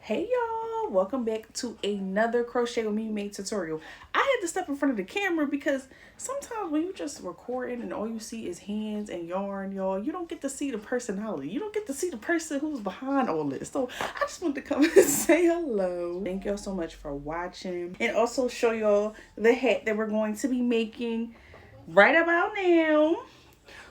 Hey y'all, welcome back to another crochet with me made tutorial. I had to step in front of the camera because sometimes when you just recording and all you see is hands and yarn, y'all, you don't get to see the personality. You don't get to see the person who's behind all this. So I just wanted to come and say hello. Thank y'all so much for watching, and also show y'all the hat that we're going to be making right about now.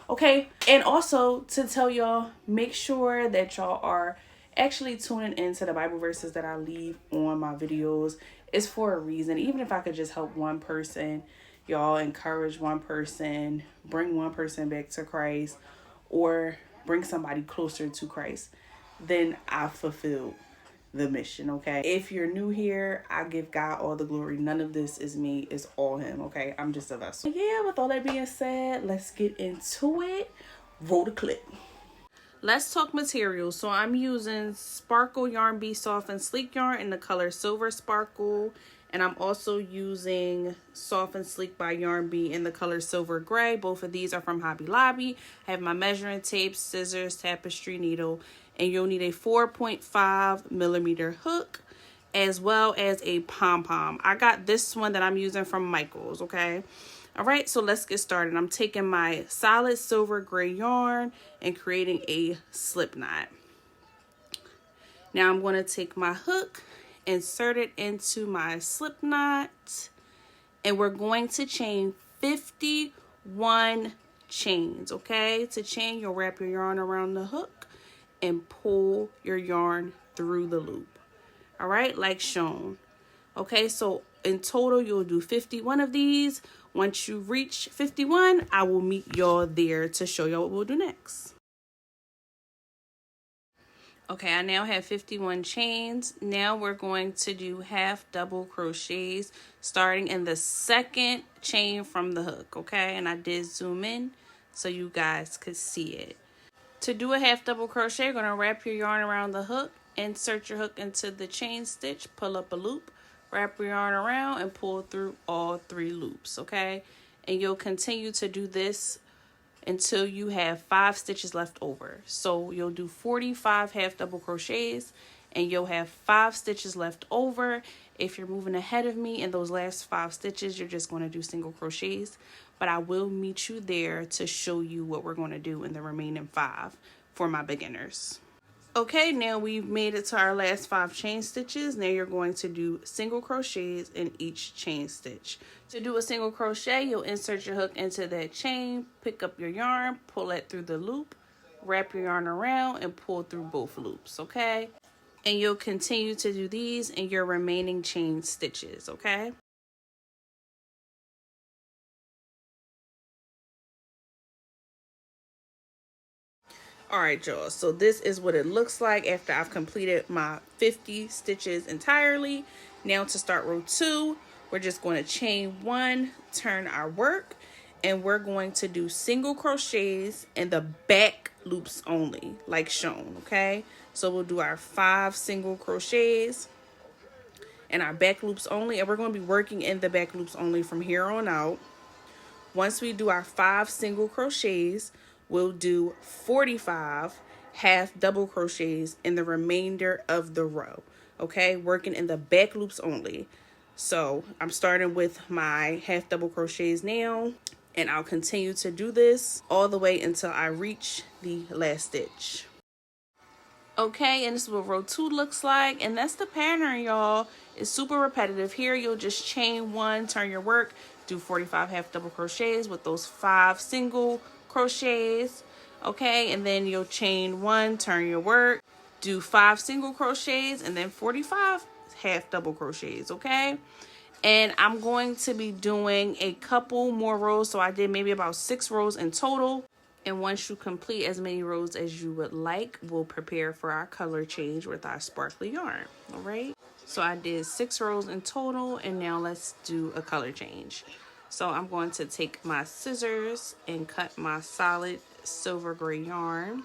Okay, and also to tell y'all, make sure that y'all are actually tuning into the Bible verses that I leave on my videos. It's for a reason. Even if I could just help one person, y'all, encourage one person, bring one person back to Christ, or bring somebody closer to Christ, then I fulfilled the mission. Okay, if you're new here, I give God all the glory. None of this is me, it's all him. Okay, I'm just a vessel. Yeah, with all that being said, let's get into it. Roll the clip. Let's talk materials. So I'm using Sparkle Yarn Be Soft and Sleek yarn in the color Silver Sparkle, and I'm also using Soft and Sleek by Yarn Bee in the color Silver Gray. Both of these are from Hobby Lobby. I have my measuring tape, scissors, tapestry needle, and you'll need a 4.5 millimeter hook, as well as a pom pom. I got this one that I'm using from Michael's. Okay. All right, so let's get started. I'm taking my solid silver gray yarn and creating a slip knot. Now I'm going to take my hook, insert it into my slip knot, and we're going to chain 51 chains. Okay, to chain, you'll wrap your yarn around the hook and pull your yarn through the loop. All right, like shown. Okay, so in total, you'll do 51 of these. Once you reach 51, I will meet y'all there to show y'all what we'll do next. Okay, I now have 51 chains. Now we're going to do half double crochets starting in the second chain from the hook, okay? And I did zoom in so you guys could see it. To do a half double crochet, you're going to wrap your yarn around the hook, insert your hook into the chain stitch, pull up a loop, wrap your yarn around, and pull through all 3 loops, okay? And you'll continue to do this until you have 5 stitches left over. So you'll do 45 half double crochets and you'll have 5 stitches left over. If you're moving ahead of me in those last 5 stitches, you're just going to do single crochets, but I will meet you there to show you what we're going to do in the remaining 5 for my beginners. Okay, now we've made it to our last 5 chain stitches. Now you're going to do single crochets in each chain stitch. To do a single crochet, you'll insert your hook into that chain, pick up your yarn, pull it through the loop, wrap your yarn around, and pull through both loops, okay? And you'll continue to do these in your remaining chain stitches, okay? Alright y'all, so this is what it looks like after I've completed my 50 stitches entirely. Now to start row 2, we're just going to chain 1, turn our work, and we're going to do single crochets in the back loops only, like shown, okay? So we'll do our 5 single crochets in our back loops only, and we're going to be working in the back loops only from here on out. Once we do our 5 single crochets, we'll do 45 half double crochets in the remainder of the row, okay? Working in the back loops only. So I'm starting with my half double crochets now, and I'll continue to do this all the way until I reach the last stitch. Okay, and this is what row 2 looks like, and that's the pattern, y'all. It's super repetitive. Here you'll just chain 1, turn your work, do 45 half double crochets with those 5 single crochets, okay? And then you'll chain 1, turn your work, do 5 single crochets, and then 45 half double crochets, okay? And I'm going to be doing a couple more rows, so I did maybe about 6 rows in total. And once you complete as many rows as you would like, we'll prepare for our color change with our sparkly yarn, all right? So I did 6 rows in total, and now let's do a color change. So I'm going to take my scissors and cut my solid silver gray yarn.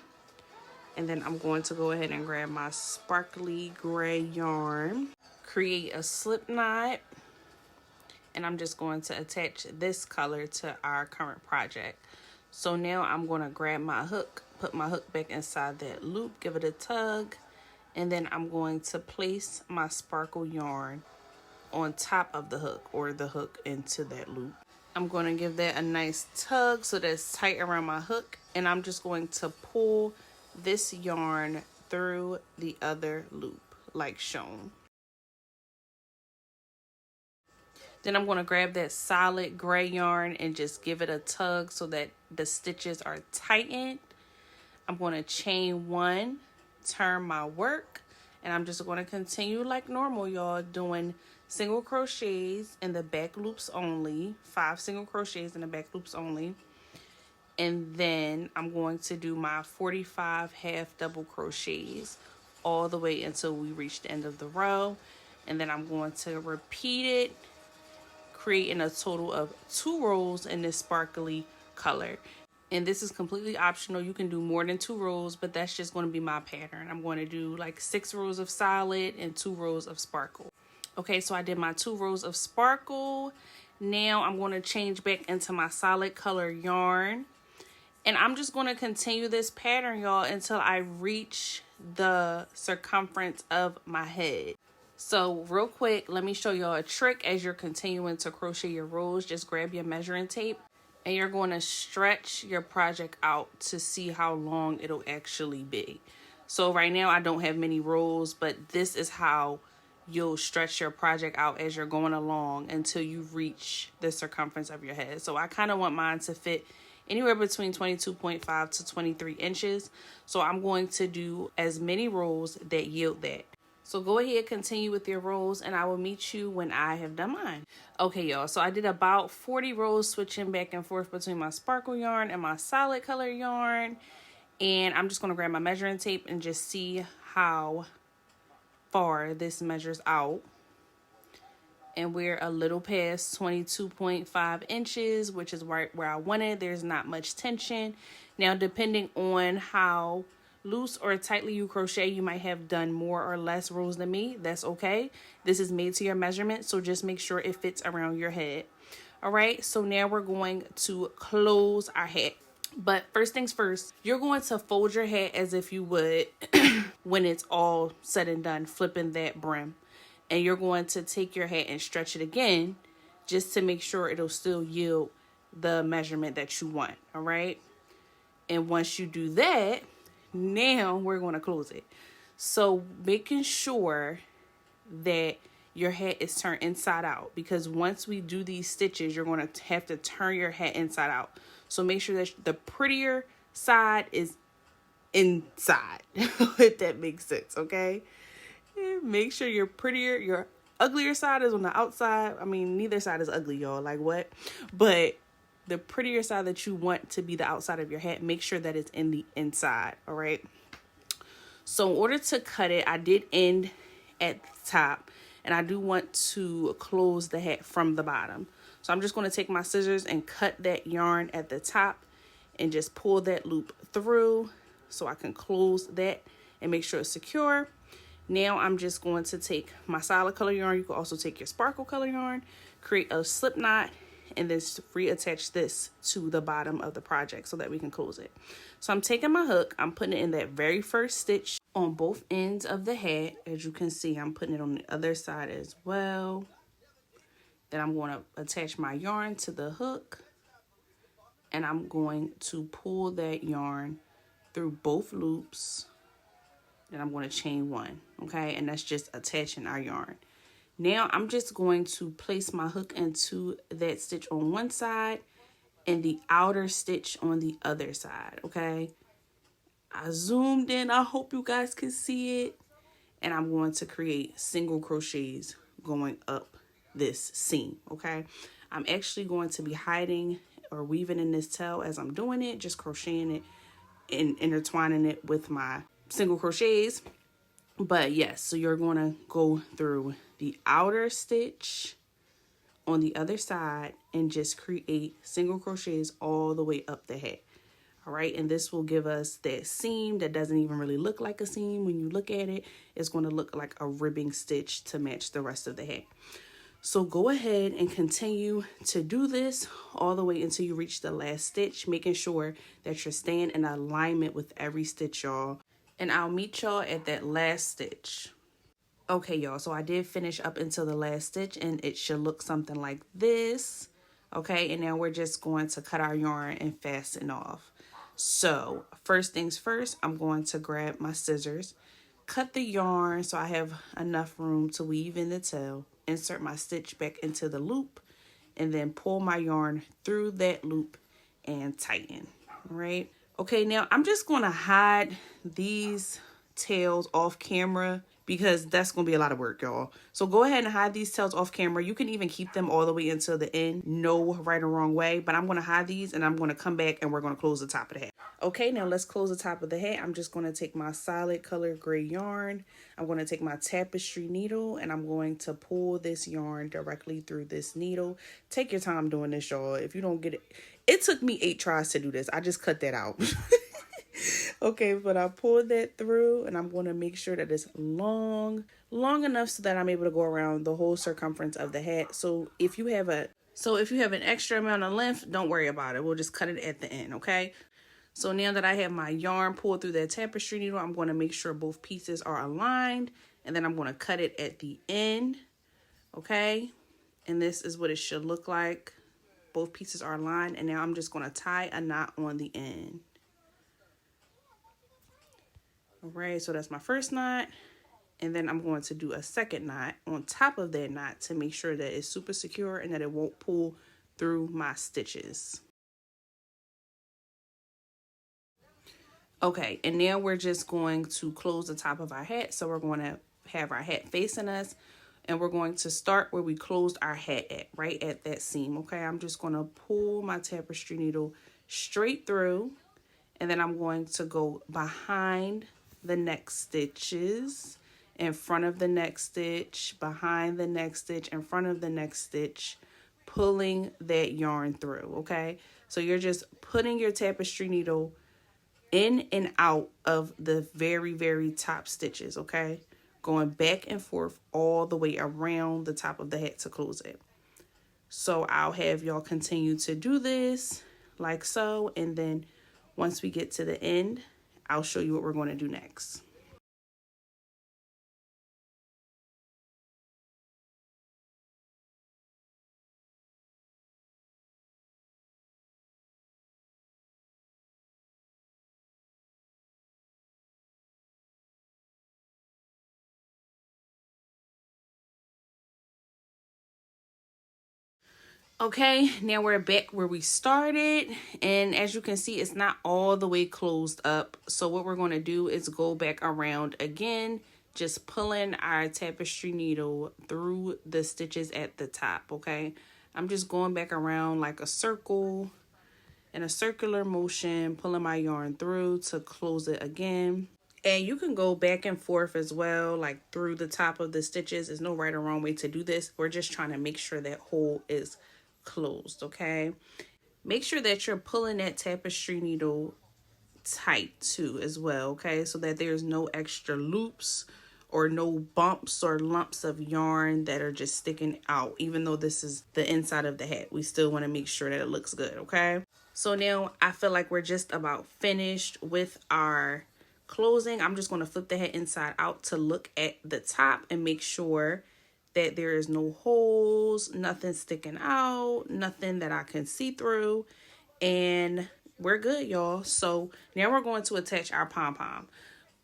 And then I'm going to go ahead and grab my sparkly gray yarn, create a slip knot, and I'm just going to attach this color to our current project. So now I'm going to grab my hook, put my hook back inside that loop, give it a tug, And then I'm going to place my sparkle yarn on top of the hook, or the hook into that loop. I'm going to give that a nice tug so that's tight around my hook, and I'm just going to pull this yarn through the other loop like shown. Then I'm going to grab that solid gray yarn and just give it a tug so that the stitches are tightened. I'm going to chain 1, turn my work, and I'm just going to continue like normal, y'all, doing single crochets in the back loops only, 5 single crochets in the back loops only. And then I'm going to do my 45 half double crochets all the way until we reach the end of the row. And then I'm going to repeat it, creating a total of 2 rows in this sparkly color. And this is completely optional. You can do more than 2 rows, but that's just going to be my pattern. I'm going to do like 6 rows of solid and 2 rows of sparkle. Okay, so I did my 2 rows of sparkle. Now I'm going to change back into my solid color yarn. And I'm just going to continue this pattern, y'all, until I reach the circumference of my head. So real quick, let me show y'all a trick as you're continuing to crochet your rows. Just grab your measuring tape and you're going to stretch your project out to see how long it'll actually be. So right now I don't have many rows, but this is how you'll stretch your project out as you're going along until you reach the circumference of your head. So I kind of want mine to fit anywhere between 22.5 to 23 inches. So I'm going to do as many rows that yield that. So go ahead, continue with your rows, and I will meet you when I have done mine. Okay, y'all, so I did about 40 rows switching back and forth between my sparkle yarn and my solid color yarn. And I'm just going to grab my measuring tape and just see how far this measures out. And we're a little past 22.5 inches, which is right where I wanted. There's not much tension. Now, depending on how loose or tightly you crochet, you might have done more or less rows than me. That's okay. This is made to your measurement, so just make sure it fits around your head. All right, so now we're going to close our hat. But first things first, you're going to fold your hat as if you would when it's all said and done, flipping that brim. And you're going to take your hat and stretch it again just to make sure it'll still yield the measurement that you want, all right? And once you do that, now we're going to close it. So making sure that your hat is turned inside out, because once we do these stitches, you're going to have to turn your hat inside out. So make sure that the prettier side is inside, if that makes sense, okay? Make sure your uglier side is on the outside. I mean, neither side is ugly, y'all. Like what? But the prettier side that you want to be the outside of your hat, make sure that it's in the inside. All right. So in order to cut it, I did end at the top, and I do want to close the hat from the bottom. So I'm just going to take my scissors and cut that yarn at the top and just pull that loop through so I can close that and make sure it's secure. Now I'm just going to take my solid color yarn. You can also take your sparkle color yarn, create a slip knot, and then reattach this to the bottom of the project so that we can close it. So I'm taking my hook, I'm putting it in that very first stitch on both ends of the hat. As you can see, I'm putting it on the other side as well. Then I'm going to attach my yarn to the hook, and I'm going to pull that yarn through both loops. Then I'm going to chain 1, okay? And that's just attaching our yarn. Now I'm just going to place my hook into that stitch on one side and the outer stitch on the other side, okay? I zoomed in. I hope you guys can see it. And I'm going to create single crochets going up this seam, okay? I'm actually going to be hiding or weaving in this tail as I'm doing it, just crocheting it and intertwining it with my single crochets. But yes, so you're going to go through the outer stitch on the other side and just create single crochets all the way up the hat. All right, and this will give us that seam that doesn't even really look like a seam. When you look at it, it's going to look like a ribbing stitch to match the rest of the hat. So go ahead and continue to do this all the way until you reach the last stitch, making sure that you're staying in alignment with every stitch, y'all. and I'll meet y'all at that last stitch. Okay, y'all, so I did finish up until the last stitch, and it should look something like this. Okay, and now we're just going to cut our yarn and fasten off. So first things first, I'm going to grab my scissors, cut the yarn so I have enough room to weave in the tail, insert my stitch back into the loop, and then pull my yarn through that loop and tighten. All right. Okay, now I'm just going to hide these tails off camera because that's going to be a lot of work, y'all. So go ahead and hide these tails off camera. You can even keep them all the way until the end. No right or wrong way, but I'm going to hide these and I'm going to come back and we're going to close the top of the hat. Okay, now let's close the top of the hat. I'm just going to take my solid color gray yarn. I'm going to take my tapestry needle and I'm going to pull this yarn directly through this needle. Take your time doing this, y'all. If you don't get it, it took me 8 tries to do this. I just cut that out. Okay, but I pulled that through and I'm going to make sure that it's long enough so that I'm able to go around the whole circumference of the hat. So if you have an extra amount of length, don't worry about it. We'll just cut it at the end, okay? So now that I have my yarn pulled through that tapestry needle, I'm going to make sure both pieces are aligned and then I'm going to cut it at the end, okay? And this is what it should look like. Both pieces are aligned and now I'm just going to tie a knot on the end. All right, so that's my first knot. And then I'm going to do a second knot on top of that knot to make sure that it's super secure and that it won't pull through my stitches. Okay, and now we're just going to close the top of our hat. So we're going to have our hat facing us and we're going to start where we closed our hat at, right at that seam. Okay, I'm just going to pull my tapestry needle straight through and then I'm going to go behind the next stitches, in front of the next stitch, behind the next stitch, in front of the next stitch, pulling that yarn through, okay? So you're just putting your tapestry needle in and out of the very, very top stitches, okay? Going back and forth all the way around the top of the hat to close it. So I'll have y'all continue to do this like so, and then once we get to the end, I'll show you what we're going to do next. Okay, now we're back where we started, and as you can see, it's not all the way closed up. So what we're going to do is go back around again, just pulling our tapestry needle through the stitches at the top, okay? I'm just going back around like a circle in a circular motion, pulling my yarn through to close it again. And you can go back and forth as well, like through the top of the stitches. There's no right or wrong way to do this. We're just trying to make sure that hole is closed, okay? Make sure that you're pulling that tapestry needle tight too as well, okay? So that there's no extra loops or no bumps or lumps of yarn that are just sticking out. Even though this is the inside of the hat, we still want to make sure that it looks good, okay? So now I feel like we're just about finished with our closing. I'm just going to flip the hat inside out to look at the top and make sure that there is no holes, nothing sticking out, nothing that I can see through, and we're good, y'all. So now we're going to attach our pom-pom.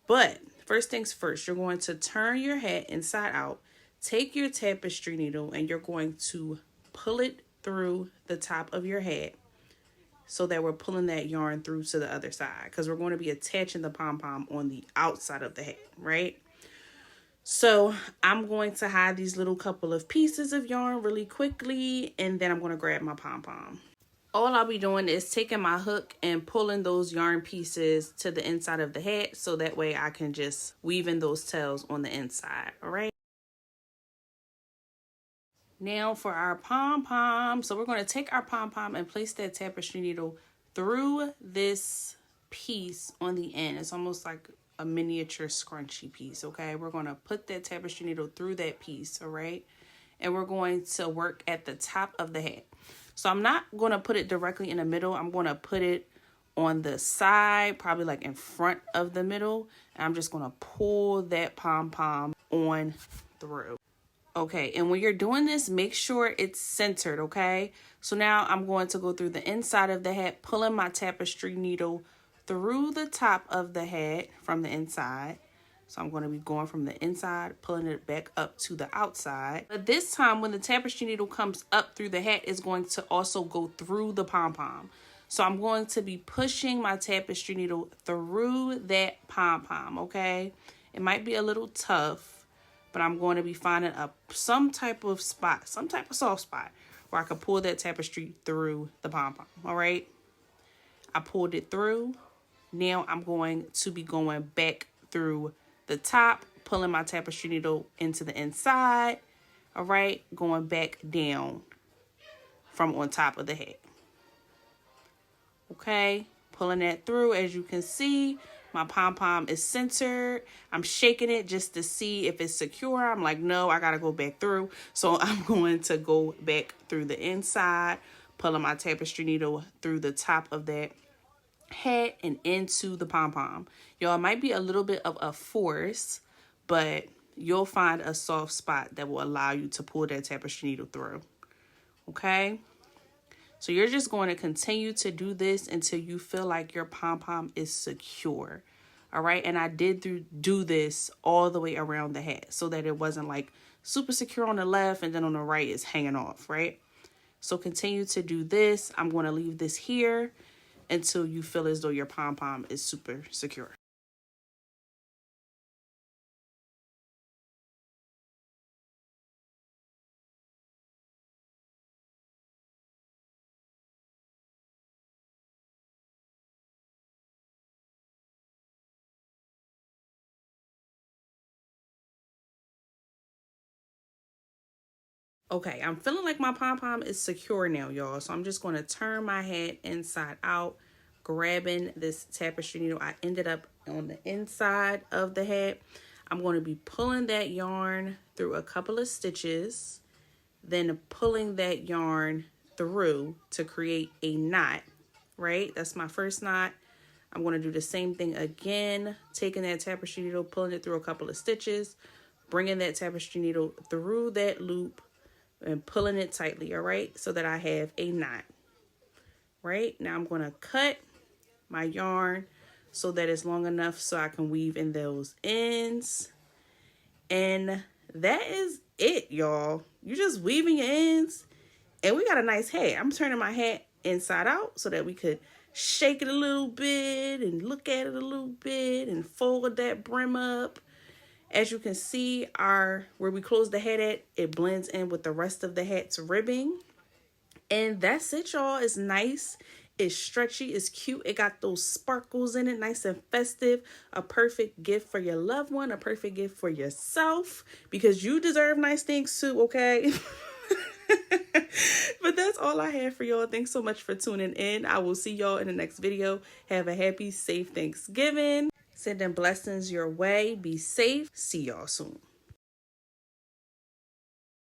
But first things first, you're going to turn your hat inside out, take your tapestry needle, and you're going to pull it through the top of your hat so that we're pulling that yarn through to the other side, because we're going to be attaching the pom-pom on the outside of the hat, right? So I'm going to hide these little couple of pieces of yarn really quickly, and then I'm going to grab my pom-pom. All I'll be doing is taking my hook and pulling those yarn pieces to the inside of the hat, so that way I can just weave in those tails on the inside, all right? Now for our pom-pom. So we're going to take our pom-pom and place that tapestry needle through this piece on the end. It's almost like a miniature scrunchy piece, okay? We're going to put that tapestry needle through that piece, all right? And we're going to work at the top of the hat. So I'm not going to put it directly in the middle. I'm going to put it on the side, probably like in front of the middle. And I'm just going to pull that pom-pom on through. Okay, and when you're doing this, make sure it's centered, okay? So now I'm going to go through the inside of the hat, pulling my tapestry needle through the top of the hat from the inside. So I'm going to be going from the inside, pulling it back up to the outside. But this time, when the tapestry needle comes up through the hat, it's going to also go through the pom-pom. So I'm going to be pushing my tapestry needle through that pom-pom, okay? It might be a little tough, but I'm going to be finding some type of spot, some type of soft spot where I can pull that tapestry through the pom-pom, all right? I pulled it through. Now I'm going to be going back through the top, pulling my tapestry needle into the inside, all right? Going back down from on top of the hat. Okay, pulling that through. As you can see, my pom-pom is centered. I'm shaking it just to see if it's secure. I'm like, no, I gotta go back through. So I'm going to go back through the inside, pulling my tapestry needle through the top of that hat and into the pom-pom. Y'all, it might be a little bit of a force, but you'll find a soft spot that will allow you to pull that tapestry needle through. Okay? So you're just going to continue to do this until you feel like your pom-pom is secure. All right. And I did do this all the way around the hat so that it wasn't like super secure on the left and then on the right it's hanging off. Right. So continue to do this. I'm going to leave this here until you feel as though your pom-pom is super secure. Okay, I'm feeling like my pom-pom is secure now, y'all. So I'm just going to turn my hat inside out, grabbing this tapestry needle. I ended up on the inside of the hat. I'm going to be pulling that yarn through a couple of stitches, then pulling that yarn through to create a knot, right? That's my first knot. I'm going to do the same thing again, taking that tapestry needle, pulling it through a couple of stitches, bringing that tapestry needle through that loop, and pulling it tightly, all right, so that I have a knot. Right now I'm going to cut my yarn so that it's long enough so I can weave in those ends. And that is it, y'all. You're just weaving your ends and we got a nice hat. I'm turning my hat inside out so that we could shake it a little bit and look at it a little bit and fold that brim up. As you can see, where we close the hat at, it blends in with the rest of the hat's ribbing. And that's it, y'all. It's nice. It's stretchy. It's cute. It got those sparkles in it, nice and festive. A perfect gift for your loved one. A perfect gift for yourself. Because you deserve nice things too, okay? But that's all I have for y'all. Thanks so much for tuning in. I will see y'all in the next video. Have a happy, safe Thanksgiving. Sending blessings your way. Be safe. See y'all soon.